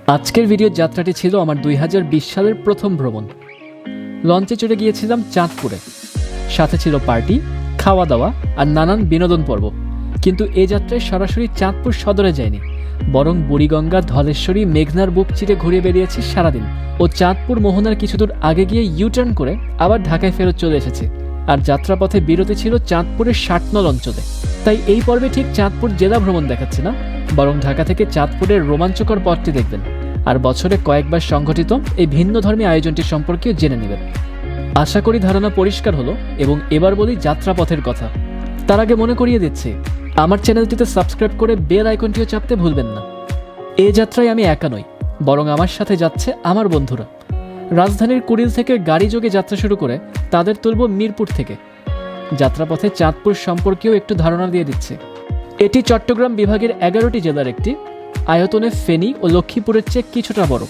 আজকের ভিডিওর যাত্রাটি ছিল আমার 2020 সালের প্রথম ভ্রমণ। লঞ্চে চড়ে গিয়েছিলাম চাঁদপুরে। সাথে ছিল পার্টি, খাওয়া দাওয়া আর নানান বিনোদন পর্ব। কিন্তু এই যাত্রায় সরাসরি চাঁদপুর সদরে যায়নি, বরং বুড়িগঙ্গা, ধলেশ্বরী, মেঘনার বুক চিরে ঘুরে বেরিয়েছি সারাদিন ও চাঁদপুর মোহনার কিছু দূর আগে গিয়ে ইউটার্ন করে আবার ঢাকায় ফেরত চলে এসেছি। আর যাত্রাপথে বিরতি ছিল চাঁদপুরের 60 নং অঞ্চলে। তাই এই পর্বে ঠিক চাঁদপুর জেলা ভ্রমণ দেখাচ্ছি না, বরং ঢাকা থেকে চাঁদপুরের রোমাঞ্চকর পথটি দেখবেন আর বছরে কয়েকবার সংঘটিত এই ভিন্ন ধর্মী আয়োজনটি সম্পর্কেও জেনে নেবেন। আশা করি ধারণা পরিষ্কার হলো এবং এবার বলি যাত্রাপথের কথা। তার আগে মনে করিয়ে দিচ্ছি, আমার চ্যানেলটিতে সাবস্ক্রাইব করে বেল আইকনটিও চাপতে ভুলবেন না। এই যাত্রায় আমি একা নই, বরং আমার সাথে যাচ্ছে আমার বন্ধুরা। রাজধানীর কুড়িল থেকে গাড়ি যোগে যাত্রা শুরু করে তাদের তুলব মিরপুর থেকে। যাত্রাপথে চাঁদপুর সম্পর্কেও একটু ধারণা দিয়ে দিচ্ছে। এটি চট্টগ্রাম বিভাগের 11টি জেলার একটি, আয়তনে ফেনী ও লক্ষ্মীপুরের চেয়ে কিছুটা বড়।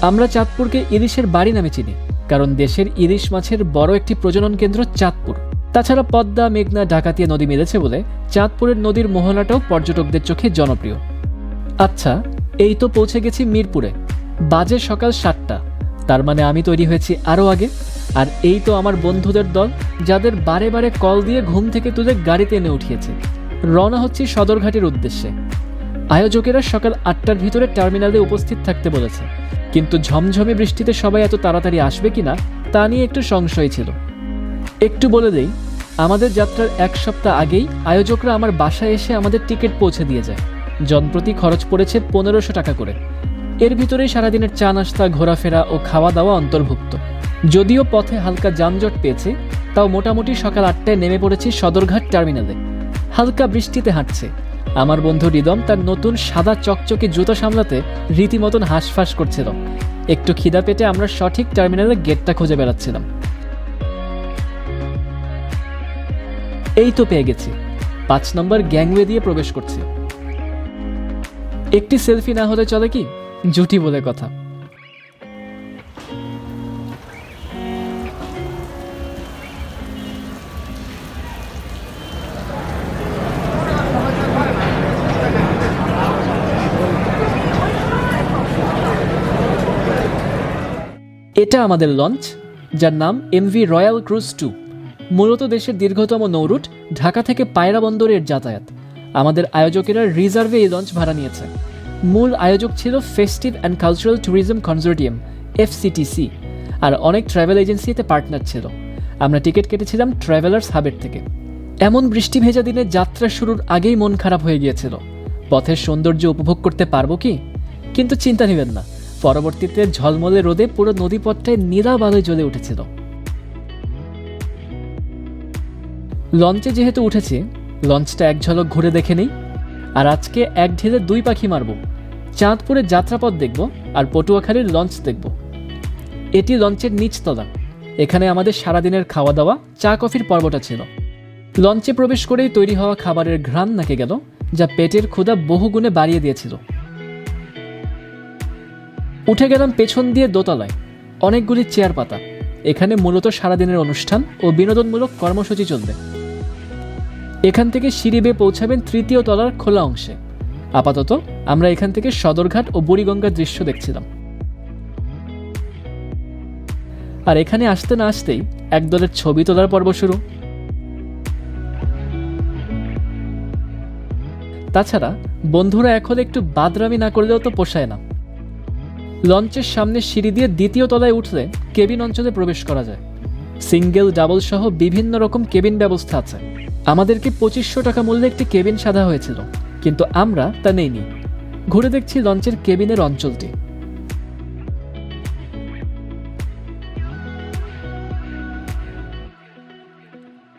আমরা চাঁদপুরকে ইলিশের বাড়ি নামে চিনি, কারণ দেশের ইলিশ মাছের বড় একটি প্রজনন কেন্দ্র চাঁদপুর। তাছাড়া পদ্মা, মেঘনা, ডাকাতিয়া নদী মিলেছে বলে চাঁদপুরের নদীর মোহনাটাও পর্যটকদের চোখে জনপ্রিয়। আচ্ছা, এই তো পৌঁছে গেছি মিরপুরে। বাজে সকাল 7টা, তার মানে আমি তৈরি হয়েছি আরও আগে। আর এই তো আমার বন্ধুদের দল, যাদের বারে বারে কল দিয়ে ঘুম থেকে তুলে গাড়িতে এনে উঠিয়েছে। রওনা হচ্ছি সদরঘাটের উদ্দেশ্যে। আয়োজকেরা সকাল 8টার ভিতরে টার্মিনালে উপস্থিত থাকতে বলেছে, কিন্তু ঝমঝমে বৃষ্টিতে সবাই এত তাড়াতাড়ি আসবে কিনা তা নিয়ে একটু সংশয় ছিল। একটু বলে দেই, আমাদের যাত্রার 1 সপ্তাহ আগেই আয়োজকরা আমার বাসায় এসে আমাদের টিকিট পৌঁছে দিয়ে যায়। জনপ্রতি খরচ পড়েছে 1500 টাকা করে। এর ভিতরেই সারাদিনের চা নাস্তা, ঘোরাফেরা ও খাওয়া দাওয়া অন্তর্ভুক্ত। যদিও পথে হালকা যানজট পেয়েছে, তাও মোটামুটি সকাল 8টায় নেমে পড়েছি সদরঘাট টার্মিনালে। হালকা বৃষ্টিতে হাঁটছে। আমার বন্ধু রিদম তার নতুন সাদা চকচকে জুতো সামলাতে রীতিমতন হাঁসফাঁস করছিল। একটু খিদা পেটে আমরা সঠিক টার্মিনালের গেটটা খুঁজে বেড়াচ্ছিলাম। এই তো পেয়ে গেছি। 5 নম্বর গ্যাংওয়ে দিয়ে প্রবেশ করছি। একটি সেলফি না হলে চলে কি? জুটি বলে কথা। এটা আমাদের লঞ্চ, যার নাম MV রয়্যাল ক্রুজ 2। মূলত দেশের দীর্ঘতম নৌরুট ঢাকা থেকে পায়রা বন্দরের যাতায়াত। আমাদের আয়োজকেরা রিজার্ভে এই লঞ্চ ভাড়া নিয়েছে। মূল আয়োজক ছিল festive and cultural tourism consortium FCTC, আর অনেক ট্রাভেল এজেন্সিতে পার্টনার ছিল। আমরা টিকিট কেটেছিলাম ট্রাভেলার্স হাবের থেকে। এমন বৃষ্টি ভেজা দিনে যাত্রা শুরুর আগেই মন খারাপ হয়ে গিয়েছিল। পথের সৌন্দর্য উপভোগ করতে পারবো কি? কিন্তু চিন্তা নেবেন না, পরবর্তীতে ঝলমলে রোদে পুরো নদীপথটায় নীলাভ আলোয় জ্বলে উঠেছিল। লঞ্চে যেহেতু উঠেছি, লঞ্চটা এক ঝলক ঘুরে দেখে নেই। আর আজকে এক ঢিলে 2 পাখি মারব। চাঁদপুরের যাত্রাপথ দেখব আর পটুয়াখালীর লঞ্চ দেখব। এটি লঞ্চের নিচতলা। এখানে আমাদের সারাদিনের খাওয়া দাওয়া, চা কফির পর্বটা ছিল। লঞ্চে প্রবেশ করেই তৈরি হওয়া খাবারের ঘ্রাণ নাকে গেল, যা পেটের ক্ষুধা বহুগুণে বাড়িয়ে দিয়েছিল। উঠে গেলাম পেছন দিয়ে দোতলায়। অনেকগুলি চেয়ার পাতা। এখানে মূলত সারাদিনের অনুষ্ঠান ও বিনোদনমূলক কর্মসূচি চলবে। এখান থেকে সিঁড়ি বেয়ে পৌঁছাবেন 3য় তলার খোলা অংশে। আপাতত আমরা এখান থেকে সদরঘাট ও বুড়িগঙ্গার দৃশ্য দেখছিলাম। আর এখানে আসতে না আসতেই একদলের ছবি তোলার পর্ব শুরু। তাছাড়া বন্ধুরা এখন একটু বাদরামি না করলেও তো পোষায় না। লঞ্চের সামনে সিঁড়ি দিয়ে 2য় তলায় উঠলে কেবিন অঞ্চলে প্রবেশ করা যায়। সিঙ্গেল, ডাবল সহ বিভিন্ন রকম কেবিন ব্যবস্থা আছে। আমাদেরকে 2500 টাকা মূল্যে একটি কেবিন সাধা হয়েছিল, কিন্তু আমরা তা নেইনি। ঘুরে দেখছি লঞ্চের কেবিনের অঞ্চলটি।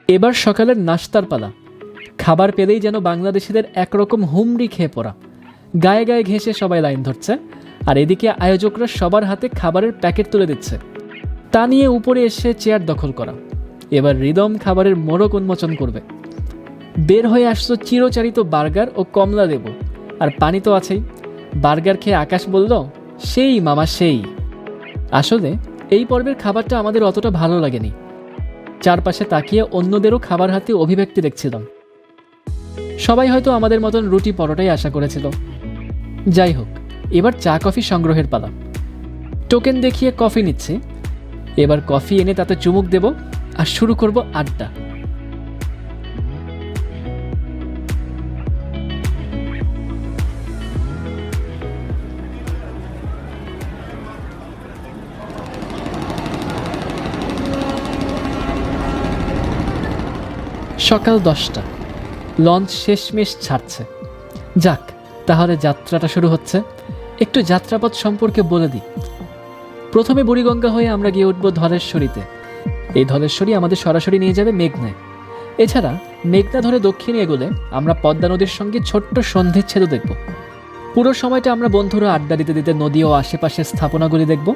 এবার সকালের নাস্তার পালা। খাবার পেলেই যেন বাংলাদেশিদের একরকম হুমড়ি খেয়ে পড়া। গায়ে গায়ে ঘেঁষে সবাই লাইন ধরছে, আর এদিকে আয়োজকরা সবার হাতে খাবারের প্যাকেট তুলে দিচ্ছে। তা নিয়ে উপরে এসে চেয়ার দখল করা। এবার রিদম খাবারের মোড়ক উন্মোচন করবে। বের হয়ে আসলো চিরচারিত বার্গার ও কমলা লেবু, আর পানি তো আছেই। বার্গার খেয়ে আকাশ বলল, সেই মামা সেই। আসলে এই পর্বের খাবারটা আমাদের অতটা ভালো লাগেনি। চারপাশে তাকিয়ে অন্যদেরও খাবার হাতে অভিব্যক্তি দেখছিলাম। সবাই হয়তো আমাদের মতন রুটি পরোটাই আশা করেছিল। যাই হোক, এবার চা কফি সংগ্রহের পালা। টোকেন দেখিয়ে কফি নিচ্ছি। এবার কফি এনে তাতে চুমুক দেব আর শুরু করব আড্ডা। সকাল 10টা, লঞ্চ শেষমেশ ছাড়ছে। যাক, তাহলে যাত্রাটা শুরু হচ্ছে। একটু যাত্রাপথ সম্পর্কে বলে দিই। প্রথমে বুড়িগঙ্গা হয়ে আমরা গিয়ে উঠব ধলেশ্বরীতে। এই ধলেশ্বরী আমাদের সরাসরি নিয়ে যাবে মেঘনায়। এছাড়া মেঘনা ধরে দক্ষিণে এগোলে আমরা পদ্মা নদীর সঙ্গে ছোট্ট সন্ধিচ্ছেদও দেখব। পুরো সময়টা আমরা বন্ধুরা আড্ডা দিতে দিতে নদী ও আশেপাশের স্থাপনাগুলি দেখব।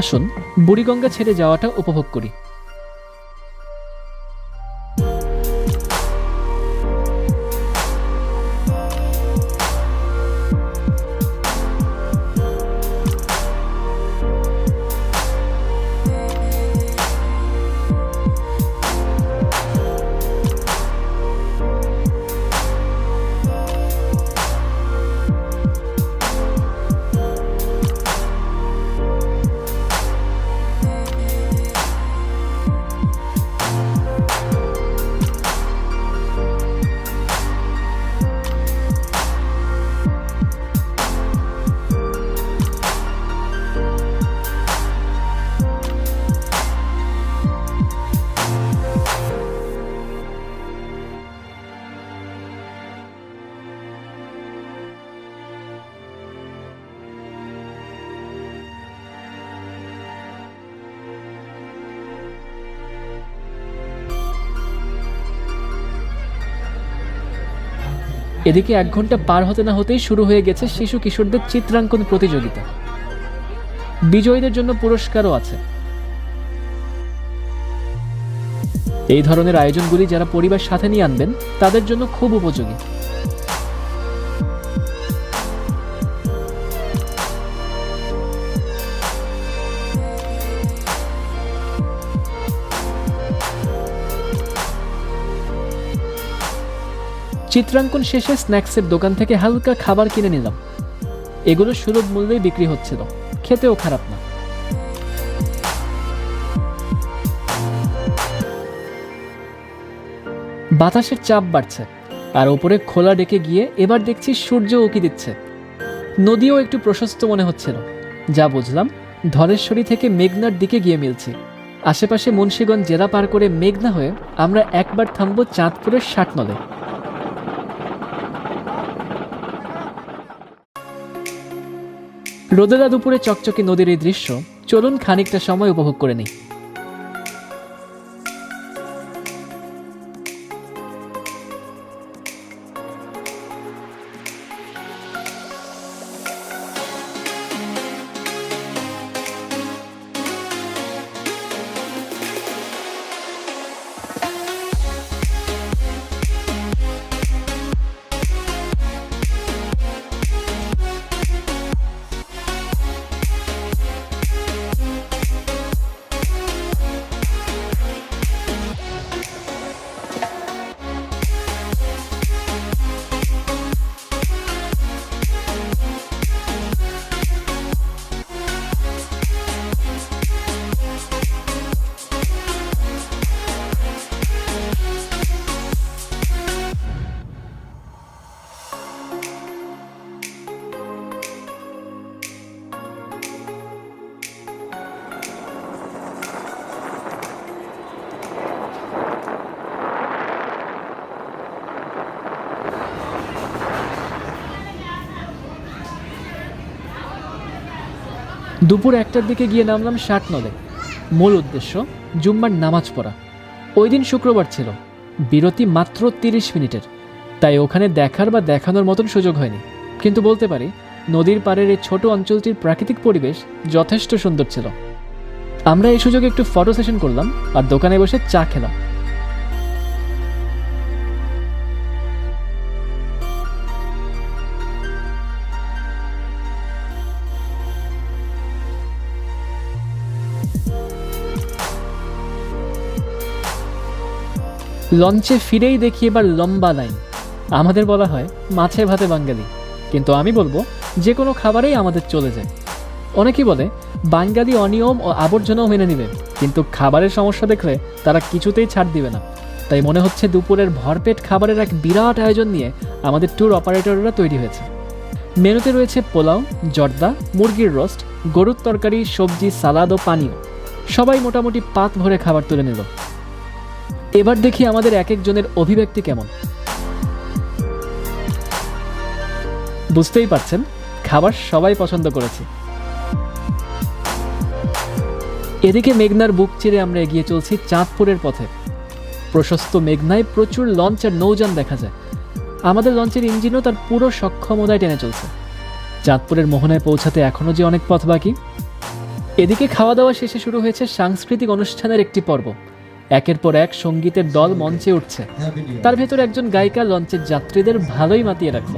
আসুন বুড়িগঙ্গা ছেড়ে যাওয়াটা উপভোগ করি। এদিকে 1 ঘন্টা পার হতে না হতেই শুরু হয়ে গেছে শিশু কিশোরদের চিত্রাঙ্কন প্রতিযোগিতা। বিজয়ীদের জন্য পুরস্কারও আছে। এই ধরনের আয়োজনগুলি যারা পরিবার সাথে নিয়ে আনবেন তাদের জন্য খুব উপযোগী। চিত্রাঙ্কন শেষে স্ন্যাক্সের দোকান থেকে হালকা খাবার কিনে নিলাম। এগুলো সুলভ মূল্যেই বিক্রি হচ্ছিল, খেতেও খারাপ না। বাতাসের চাপ বাড়ছে আর ওপরে খোলা ডেকে গিয়ে এবার দেখছি সূর্য উঁকি দিচ্ছে। নদীও একটু প্রশস্ত মনে হচ্ছিল। যা বুঝলাম, ধলেশ্বরী থেকে মেঘনার দিকে গিয়ে মিলছি। আশেপাশে মুন্সিগঞ্জ জেলা পার করে মেঘনা হয়ে আমরা একবার থামবো চাঁদপুরের 60 নলে। রোদেলা দুপুরে চকচকে নদীর এই দৃশ্য, চলুন খানিকটা সময় উপভোগ করে নিই। দুপুর 1টার দিকে গিয়ে নামলাম 60 নলে। মূল উদ্দেশ্য জুম্মার নামাজ পড়া। ওই দিন শুক্রবার ছিল, বিরতি মাত্র 30 মিনিটের, তাই ওখানে দেখার বা দেখানোর মতন সুযোগ হয়নি। কিন্তু বলতে পারি নদীর পাড়ের এই ছোট অঞ্চলটির প্রাকৃতিক পরিবেশ যথেষ্ট সুন্দর ছিল। আমরা এই সুযোগে একটু ফটো সেশন করলাম আর দোকানে বসে চা খেলাম। লঞ্চে ফিরেই দেখি এবার লম্বা লাইন। আমাদের বলা হয় মাছে ভাতে বাঙালি। কিন্তু আমি বলবো যে কোনো খাবারেই আমাদের চলে যায়। অনেকেই বলে বাঙালি অনিয়ম ও আবর্জনাও মেনে নেবে, কিন্তু খাবারের সমস্যা দেখলে তারা কিছুতেই ছাড় দিবে না। তাই মনে হচ্ছে দুপুরের ভরপেট খাবারের এক বিরাট আয়োজন নিয়ে আমাদের ট্যুর অপারেটররা তৈরি হয়েছে। মেনুতে রয়েছে পোলাও, জর্দা, মুরগির রোস্ট, গরুর তরকারি, সবজি, সালাদ ও পানীয়। সবাই মোটামুটি পাত ভরে খাবার তুলে নিল। এবার দেখি আমাদের এক একজনের অভিব্যক্তি কেমন। বুঝতেই পারছেন, খাবার সবাই পছন্দ করেছে। এদিকে মেঘনার বুক চিরে আমরা এগিয়ে চলছি চাঁদপুরের পথে। প্রশস্ত মেঘনায় প্রচুর লঞ্চ আর নৌযান দেখা যায়। আমাদের লঞ্চের ইঞ্জিনও তার পুরো সক্ষমতায় টেনে চলছে। চাঁদপুরের মোহনায় পৌঁছাতে এখনও যে অনেক পথ বাকি। এদিকে খাওয়া দাওয়া শেষে শুরু হয়েছে সাংস্কৃতিক অনুষ্ঠানের একটি পর্ব। একের পর এক সঙ্গীতের দল মঞ্চে উঠছে। তার ভেতর একজন গায়িকা লঞ্চের যাত্রীদের ভালোই মাতিয়ে রাখল।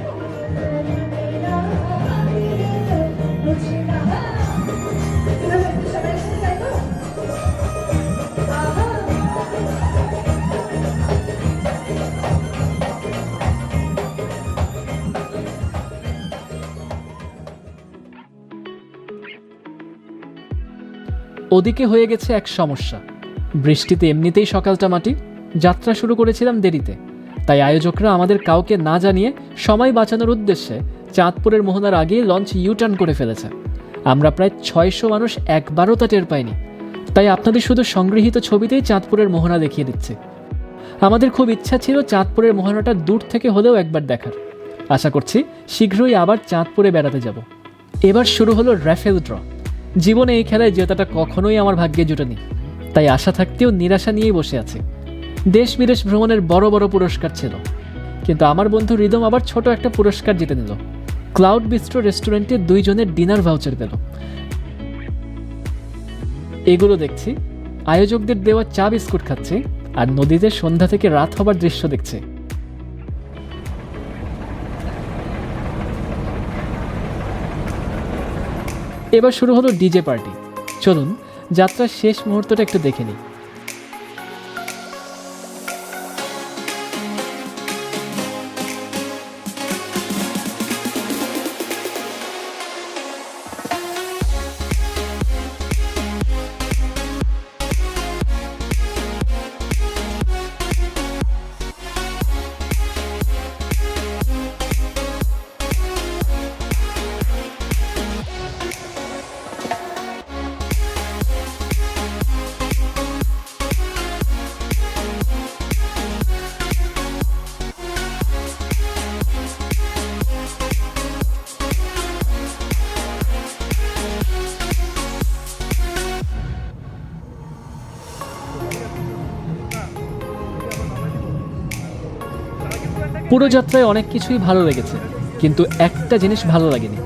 ওদিকে হয়ে গেছে এক সমস্যা। বৃষ্টিতে এমনিতেই সকালটা মাটি, যাত্রা শুরু করেছিলাম দেরিতে। তাই আয়োজকরা আমাদের কাউকে না জানিয়ে সময় বাঁচানোর উদ্দেশ্যে চাঁদপুরের মোহনার আগেই লঞ্চ ইউটার্ন করে ফেলেছে। আমরা প্রায় 600 মানুষ একবারও তা টের পাইনি। তাই আপনাদের শুধু সংগৃহীত ছবিতেই চাঁদপুরের মোহনা দেখিয়ে দিচ্ছে। আমাদের খুব ইচ্ছা ছিল চাঁদপুরের মোহনাটা দূর থেকে হলেও একবার দেখার। আশা করছি শীঘ্রই আবার চাঁদপুরে বেড়াতে যাব। এবার শুরু হলো র্যাফেল ড্র। জীবনে এই খেলায় জেতাটা কখনোই আমার ভাগ্যে জুটেনি, তাই আশা থাকতেও নিরাশা নিয়েই বসে আছি। দেশ বিদেশ ভ্রমণের বড় বড় পুরস্কার ছিল, কিন্তু আমার বন্ধু রিদম আবার ছোট একটা পুরস্কার জিতে নিল। ক্লাউড বিস্ট্রো রেস্টুরেন্টে 2 জনের ডিনার ভাউচার পেল। এগুলো দেখছি, আয়োজকদের দেওয়া চা বিস্কুট খাচ্ছে আর নদীতে সন্ধ্যা থেকে রাত হবার দৃশ্য দেখছে। এবার শুরু হলো ডিজে পার্টি। চলুন যাত্রার শেষ মুহূর্তটা একটু দেখে নিই। পুরো যাত্রায় অনেক কিছুই ভালো লেগেছে, কিন্তু একটা জিনিস ভালো লাগেনি।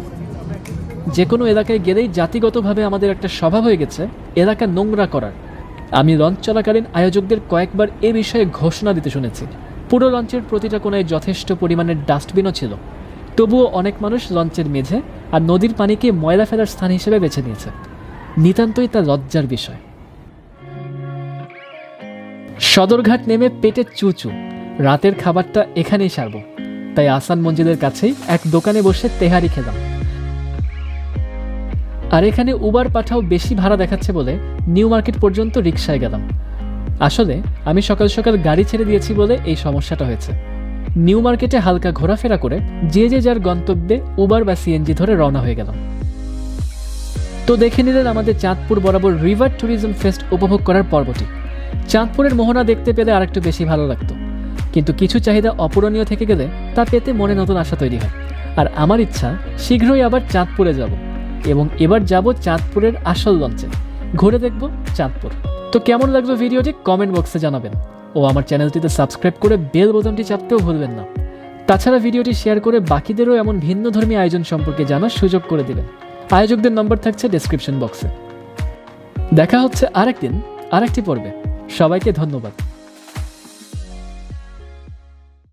যে কোনো এলাকায় গেলেই জাতিগতভাবে আমাদের একটা স্বভাব হয়ে গেছে এলাকা নোংরা করার। আমি লঞ্চ চলাকালীন আয়োজকদের কয়েকবার এ বিষয়ে ঘোষণা দিতে শুনেছি। পুরো লঞ্চের প্রতিটা কোণায় যথেষ্ট পরিমাণের ডাস্টবিনও ছিল, তবুও অনেক মানুষ লঞ্চের মেঝে আর নদীর পানিকে ময়লা ফেলার স্থান হিসেবে বেছে নিয়েছে। নিতান্তই তা লজ্জার বিষয়। সদরঘাট নেমে পেটে চুচু, রাতের খাবারটা এখানেই সারব, তাই আসান মঞ্জিলের কাছেই এক দোকানে বসে তেহারি খেলাম। আর এখানে উবার পাঠাও বেশি ভাড়া দেখাচ্ছে বলে নিউ মার্কেট পর্যন্ত রিকশায় গেলাম। আসলে আমি সকাল সকাল গাড়ি ছেড়ে দিয়েছি বলে এই সমস্যাটা হয়েছে। নিউ মার্কেটে হালকা ঘোরাফেরা করে যে যার গন্তব্যে উবার বা সিএনজি ধরে রওনা হয়ে গেলাম। তো দেখে নিলেন আমাদের চাঁদপুর বরাবর রিভার ট্যুরিজম ফেস্ট উপভোগ করার পর্বটি। চাঁদপুরের মোহনা দেখতে পেলে আরেকটু বেশি ভালো লাগতো, কিন্তু কিছু চাহিদা অপূরণীয় থেকে গেলে তা পেতে মনে নতুন আশা তৈরি হয়। আর আমার ইচ্ছা শীঘ্রই আবার চাঁদপুরে যাব, এবং এবার যাব চাঁদপুরের আসল লঞ্চে, ঘুরে দেখব চাঁদপুর। তো কেমন লাগলো ভিডিওটি কমেন্ট বক্সে জানাবেন, ও আমার চ্যানেলটিতে সাবস্ক্রাইব করে বেল বোতামটি চাপতেও ভুলবেন না। তাছাড়া ভিডিওটি শেয়ার করে বাকিদেরও এমন ভিন্নধর্মী আয়োজন সম্পর্কে জানার সুযোগ করে দেবেন। আয়োজকদের নম্বর থাকছে ডেসক্রিপশন বক্সে। দেখা হচ্ছে আরেকদিন আরেকটি পর্বে। সবাইকে ধন্যবাদ।